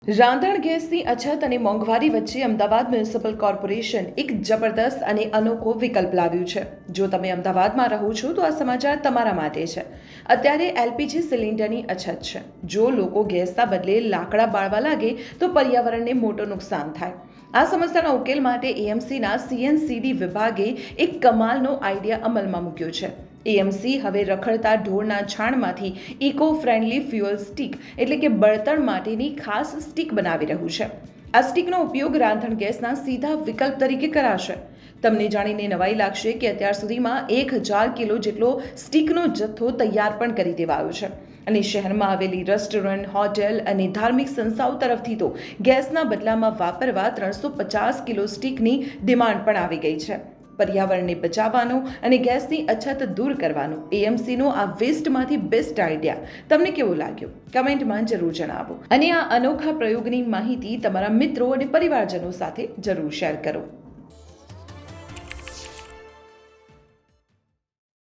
રાંધણ ગેસની અછત અને મોંઘવારી વચ્ચે અમદાવાદ મ્યુનિસિપલ કોર્પોરેશન એક જબરદસ્ત અને અનોખો વિકલ્પ લાવ્યું છે. જો તમે અમદાવાદમાં રહો છો તો આ સમાચાર તમારા માટે છે. અત્યારે એલપીજી સિલિન્ડરની અછત છે. જો લોકો ગેસના બદલે લાકડા બાળવા લાગે તો પર્યાવરણને મોટું નુકસાન થાય. આ સમસ્યાના ઉકેલ માટે એએમસીના સીએનસીડી વિભાગે એક કમાલનો આઈડિયા અમલમાં મૂક્યો છે. એએમસી હવે રખડતા ઢોરના છાણમાંથી ઇકો ફ્રેન્ડલી ફ્યુઅલ સ્ટીક એટલે કે બળતણ માટેની ખાસ સ્ટીક બનાવી રહ્યું છે. આ સ્ટીકનો ઉપયોગ રાંધણ ગેસના સીધા વિકલ્પ તરીકે કરાશે. તમને જાણીને નવાઈ લાગશે કે અત્યાર સુધીમાં 1000 કિલો જેટલો સ્ટીકનો જથ્થો તૈયાર પણ કરી દેવાયો છે. અને શહેરમાં આવેલી રેસ્ટોરન્ટ, હોટેલ અને ધાર્મિક સંસ્થાઓ તરફથી તો ગેસના બદલામાં વાપરવા 350 કિલો સ્ટીકની ડિમાન્ડ પણ આવી ગઈ છે. પર્યાવરણને બચાવવાનો અને ગેસની અછત દૂર કરવાનો એએમસીનો આ વેસ્ટમાંથી બેસ્ટ આઈડિયા તમને કેવો લાગ્યો? કમેન્ટમાં જરૂર જણાવો. અને આ અનોખા પ્રયોગની માહિતી તમારા મિત્રો અને પરિવારજનો સાથે જરૂર શેર કરો.